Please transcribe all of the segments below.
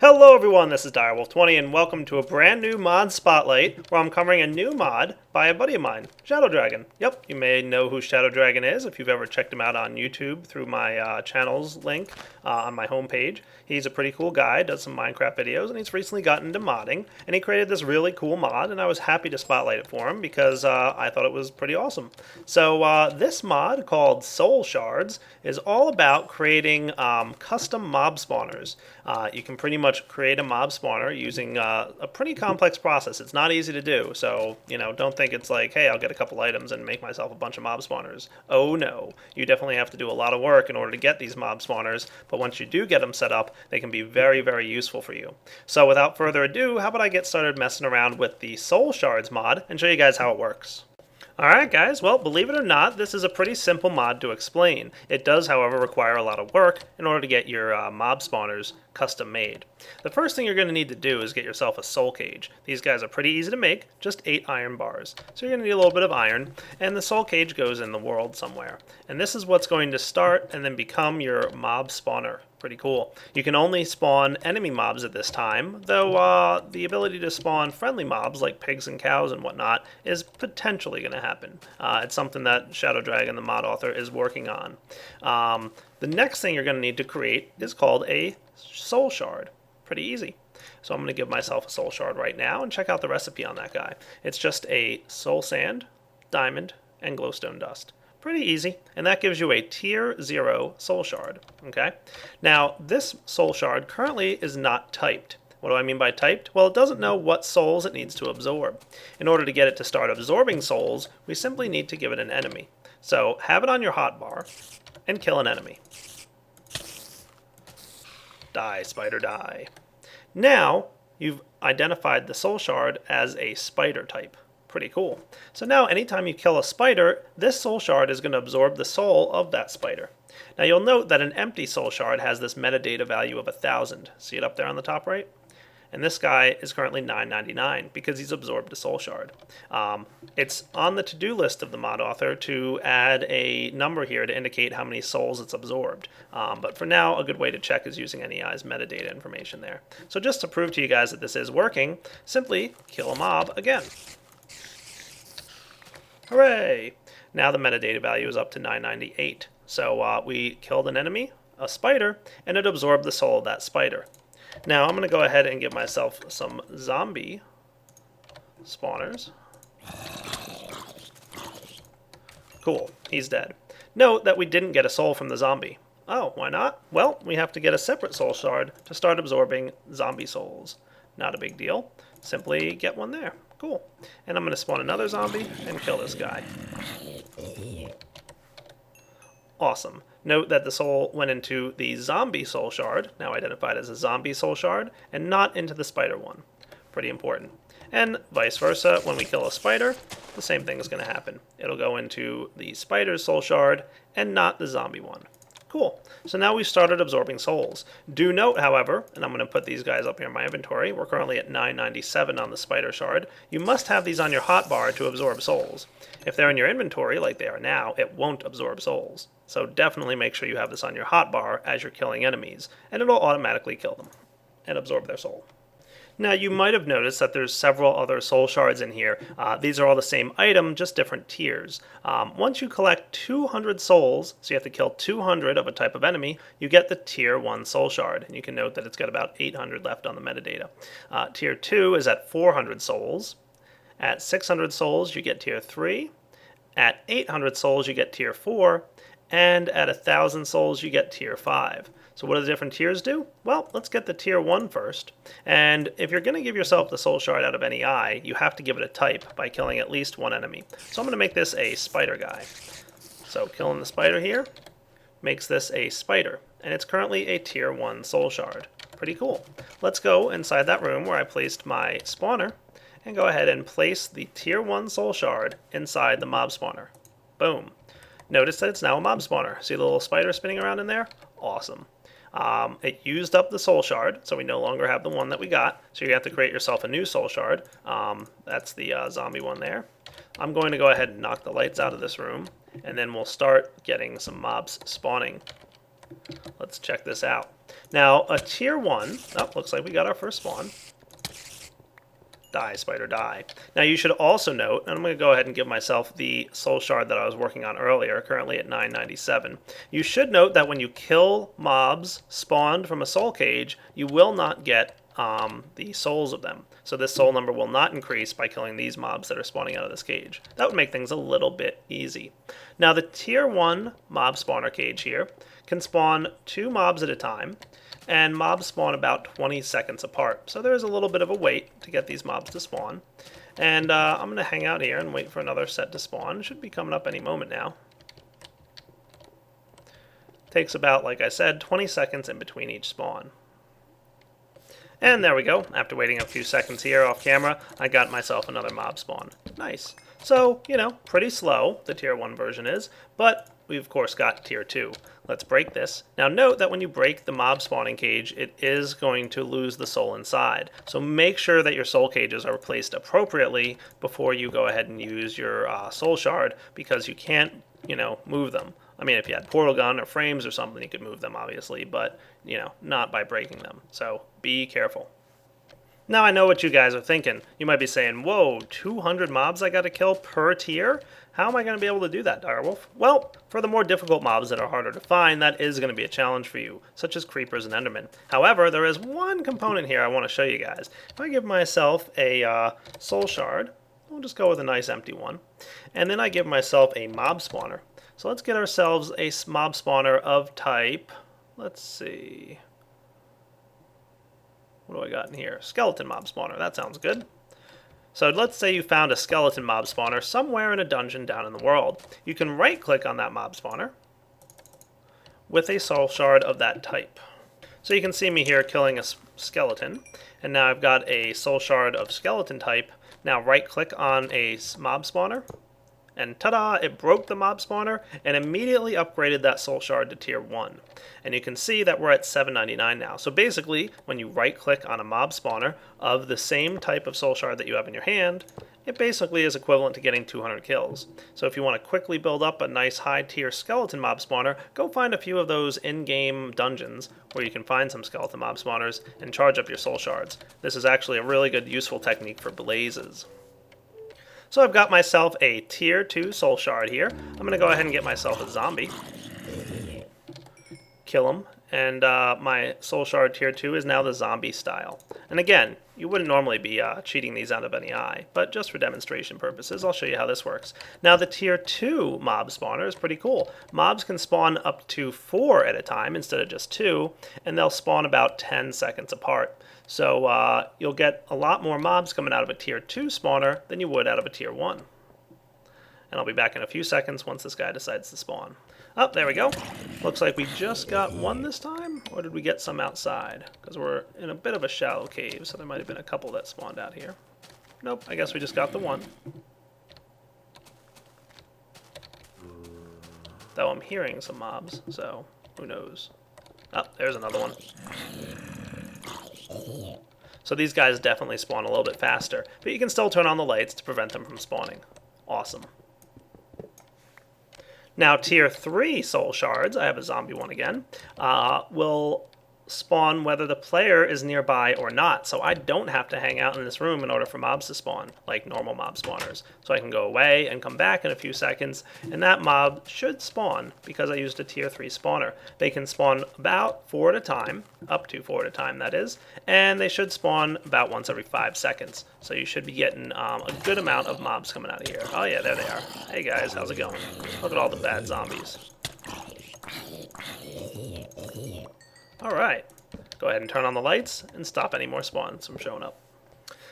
Hello everyone, this is Direwolf20 and welcome to a brand new mod spotlight where I'm covering a new mod by a buddy of mine, Shadow Dragon. Yep, you may know who Shadow Dragon is if you've ever checked him out on YouTube through my channel's link on my homepage. He's a pretty cool guy, does some Minecraft videos, and he's recently gotten into modding, and he created this really cool mod, and I was happy to spotlight it for him because I thought it was pretty awesome. So this mod, called Soul Shards, is all about creating custom mob spawners. You can pretty much create a mob spawner using a pretty complex process. It's not easy to do, so don't think it's like, hey, I'll get a couple items and make myself a bunch of mob spawners. Oh no, you definitely have to do a lot of work in order to get these mob spawners, but once you do get them set up, they can be very, very useful for you. So without further ado, how about I get started messing around with the Soul Shards mod and show you guys how it works. Alright guys, well, believe it or not, this is a pretty simple mod to explain. It does, however, require a lot of work in order to get your mob spawners custom made. The first thing you're going to need to do is get yourself a soul cage. These guys are pretty easy to make, just 8 iron bars. So you're going to need a little bit of iron, and the soul cage goes in the world somewhere. And this is what's going to start and then become your mob spawner. Pretty cool. You can only spawn enemy mobs at this time, though the ability to spawn friendly mobs like pigs and cows and whatnot is potentially going to happen. It's something that Shadow Dragon, the mod author, is working on. The next thing you're going to need to create is called a soul shard. Pretty easy. So I'm going to give myself a soul shard right now and check out the recipe on that guy. It's just a soul sand, diamond, and glowstone dust. Pretty easy, and that gives you a tier 0 soul shard. Okay. Now this soul shard currently is not typed. What do I mean by typed? Well, it doesn't know what souls it needs to absorb. In order to get it to start absorbing souls, we simply need to give it an enemy. So have it on your hotbar and kill an enemy. Die, spider, die. Now you've identified the soul shard as a spider type. Pretty cool. So now anytime you kill a spider, this soul shard is going to absorb the soul of that spider. Now you'll note that an empty soul shard has this metadata value of 1,000. See it up there on the top right? And this guy is currently 999 because he's absorbed a soul shard. It's on the to-do list of the mod author to add a number here to indicate how many souls it's absorbed. But for now, a good way to check is using NEI's metadata information there. So just to prove to you guys that this is working, simply kill a mob again. Hooray! Now the metadata value is up to 998. So we killed an enemy, a spider, and it absorbed the soul of that spider. Now I'm going to go ahead and give myself some zombie spawners. Cool, he's dead. Note that we didn't get a soul from the zombie. Oh, why not? Well, we have to get a separate soul shard to start absorbing zombie souls. Not a big deal. Simply get one there. Cool. And I'm going to spawn another zombie and kill this guy. Awesome. Note that the soul went into the zombie soul shard, now identified as a zombie soul shard, and not into the spider one. Pretty important. And vice versa, when we kill a spider, the same thing is going to happen. It'll go into the spider's soul shard and not the zombie one. Cool. So now we've started absorbing souls. Do note, however, and I'm going to put these guys up here in my inventory, we're currently at 997 on the spider shard, you must have these on your hotbar to absorb souls. If they're in your inventory, like they are now, it won't absorb souls. So definitely make sure you have this on your hotbar as you're killing enemies, and it'll automatically kill them and absorb their soul. Now you might have noticed that there's several other soul shards in here. These are all the same item, just different tiers. Once you collect 200 souls, so you have to kill 200 of a type of enemy, you get the tier 1 soul shard. And you can note that it's got about 800 left on the metadata. Tier 2 is at 400 souls. At 600 souls, you get tier 3. At 800 souls, you get tier 4. And at 1,000 souls, you get tier 5. So what do the different tiers do? Well, let's get the tier 1 first. And if you're going to give yourself the soul shard out of NEI, you have to give it a type by killing at least one enemy. So I'm going to make this a spider guy. So killing the spider here makes this a spider. And it's currently a tier 1 soul shard. Pretty cool. Let's go inside that room where I placed my spawner and go ahead and place the tier 1 soul shard inside the mob spawner. Boom. Notice that it's now a mob spawner. See the little spider spinning around in there? Awesome. It used up the soul shard, so we no longer have the one that we got. So you have to create yourself a new soul shard. That's the zombie one there. I'm going to go ahead and knock the lights out of this room, and then we'll start getting some mobs spawning. Let's check this out. Now, a tier 1, oh, looks like we got our first spawn. Die, spider, die. Now you should also note, and I'm going to go ahead and give myself the soul shard that I was working on earlier, currently at 997. You should note that when you kill mobs spawned from a soul cage, you will not get the souls of them. So this soul number will not increase by killing these mobs that are spawning out of this cage. That would make things a little bit easy. Now the tier 1 mob spawner cage here can spawn 2 mobs at a time, and mobs spawn about 20 seconds apart. So there's a little bit of a wait to get these mobs to spawn. And I'm going to hang out here and wait for another set to spawn. It should be coming up any moment now. Takes about, like I said, 20 seconds in between each spawn. And there we go. After waiting a few seconds here off camera, I got myself another mob spawn. Nice. So, you know, pretty slow, the tier 1 version is, but we've of course got tier 2. Let's break this. Now note that when you break the mob spawning cage, it is going to lose the soul inside. So make sure that your soul cages are placed appropriately before you go ahead and use your soul shard, because you can't, you know, move them. I mean, if you had portal gun or frames or something, you could move them, obviously, but, you know, not by breaking them. So be careful. Now I know what you guys are thinking. You might be saying, whoa, 200 mobs I gotta kill per tier? How am I going to be able to do that, Direwolf? Well, for the more difficult mobs that are harder to find, that is going to be a challenge for you, such as creepers and endermen. However, there is one component here I want to show you guys. If I give myself a soul shard, we'll just go with a nice empty one, and then I give myself a mob spawner. So let's get ourselves a mob spawner of type, let's see, what do I got in here? Skeleton mob spawner, that sounds good. So let's say you found a skeleton mob spawner somewhere in a dungeon down in the world. You can right click on that mob spawner with a soul shard of that type. So you can see me here killing a skeleton, and now I've got a soul shard of skeleton type. Now right click on a mob spawner, and ta-da, it broke the mob spawner and immediately upgraded that soul shard to tier 1. And you can see that we're at 799 now. So basically, when you right click on a mob spawner of the same type of soul shard that you have in your hand, it basically is equivalent to getting 200 kills. So if you want to quickly build up a nice high tier skeleton mob spawner, go find a few of those in-game dungeons where you can find some skeleton mob spawners and charge up your soul shards. This is actually a really good useful technique for blazes. So I've got myself a tier 2 soul shard here. I'm going to go ahead and get myself a zombie. Kill him. And my soul shard tier 2 is now the zombie style. And again, you wouldn't normally be cheating these out of any eye, but just for demonstration purposes, I'll show you how this works. Now the tier 2 mob spawner is pretty cool. Mobs can spawn up to 4 at a time instead of just 2, and they'll spawn about 10 seconds apart. So you'll get a lot more mobs coming out of a tier 2 spawner than you would out of a tier 1. And I'll be back in a few seconds once this guy decides to spawn. Oh, there we go. Looks like we just got one this time, or did we get some outside? Because we're in a bit of a shallow cave, so there might have been a couple that spawned out here. Nope, I guess we just got the one. Though I'm hearing some mobs, so who knows. Oh, there's another one. So these guys definitely spawn a little bit faster, but you can still turn on the lights to prevent them from spawning. Awesome. Now tier 3 soul shards, I have a zombie one again, will spawn whether the player is nearby or not. So I don't have to hang out in this room in order for mobs to spawn, like normal mob spawners. So I can go away and come back in a few seconds, and that mob should spawn because I used a tier 3 spawner. They can spawn about 4 at a time, up to 4 at a time that is, and they should spawn about once every 5 seconds. So you should be getting a good amount of mobs coming out of here. Oh yeah, there they are. Hey guys, how's it going? Look at all the bad zombies. Alright, go ahead and turn on the lights and stop any more spawns from showing up.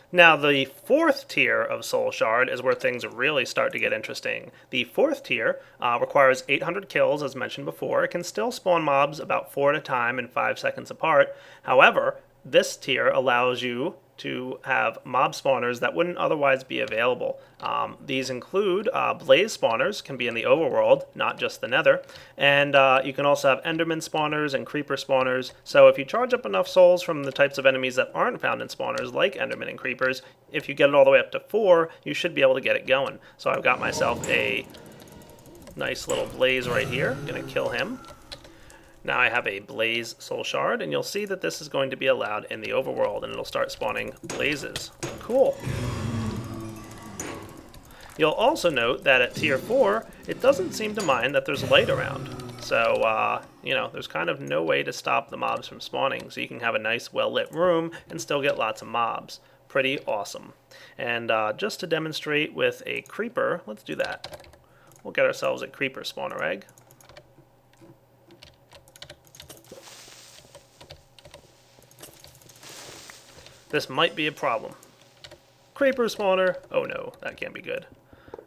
Now the 4th tier of Soul Shard is where things really start to get interesting. The 4th tier requires 800 kills, as mentioned before. It can still spawn mobs about 4 at a time and 5 seconds apart. However, this tier allows you to have mob spawners that wouldn't otherwise be available. These include blaze spawners, can be in the overworld, not just the nether, and you can also have enderman spawners and creeper spawners. So if you charge up enough souls from the types of enemies that aren't found in spawners, like enderman and creepers, if you get it all the way up to 4, you should be able to get it going. So I've got myself a nice little blaze right here, gonna kill him. Now I have a Blaze Soul Shard, and you'll see that this is going to be allowed in the overworld, and it'll start spawning blazes. Cool. You'll also note that at tier 4, it doesn't seem to mind that there's light around. So, you know, there's kind of no way to stop the mobs from spawning, so you can have a nice well-lit room and still get lots of mobs. Pretty awesome. And just to demonstrate with a creeper, let's do that. We'll get ourselves a creeper spawner egg. This might be a problem. Creeper spawner. Oh no, that can't be good.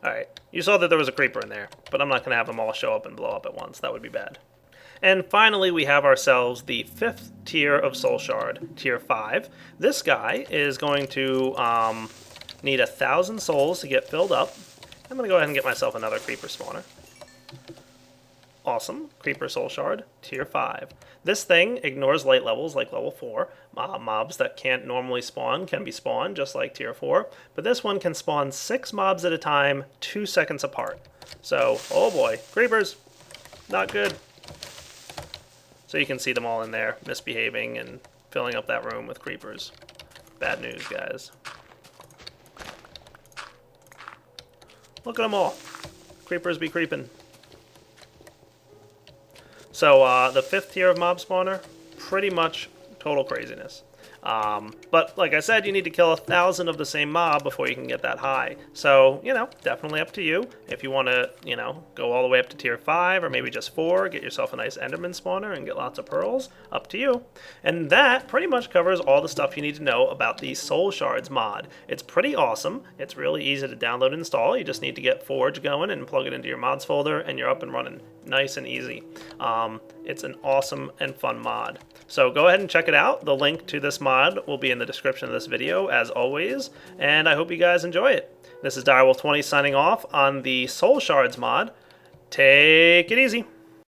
Alright, you saw that there was a creeper in there, but I'm not going to have them all show up and blow up at once. That would be bad. And finally, we have ourselves the 5th tier of Soul Shard, tier 5. This guy is going to need 1,000 souls to get filled up. I'm going to go ahead and get myself another creeper spawner. Awesome. Creeper Soul Shard, tier 5. This thing ignores light levels like level 4. Mobs that can't normally spawn can be spawned, just like tier 4. But this one can spawn 6 mobs at a time, 2 seconds apart. So, oh boy, creepers. Not good. So you can see them all in there, misbehaving and filling up that room with creepers. Bad news, guys. Look at them all. Creepers be creeping. So the 5th tier of mob spawner, pretty much total craziness. But like I said, you need to kill 1,000 of the same mob before you can get that high. So, you know, definitely up to you. If you want to, you know, go all the way up to tier 5 or maybe just 4, get yourself a nice Enderman spawner and get lots of pearls, up to you. And that pretty much covers all the stuff you need to know about the Soul Shards mod. It's pretty awesome. It's really easy to download and install. You just need to get Forge going and plug it into your mods folder and you're up and running. Nice and easy. It's an awesome and fun mod. So go ahead and check it out. The link to this mod will be in the description of this video, as always, and I hope you guys enjoy it. This is Direwolf20 signing off on the Soul Shards mod. Take it easy.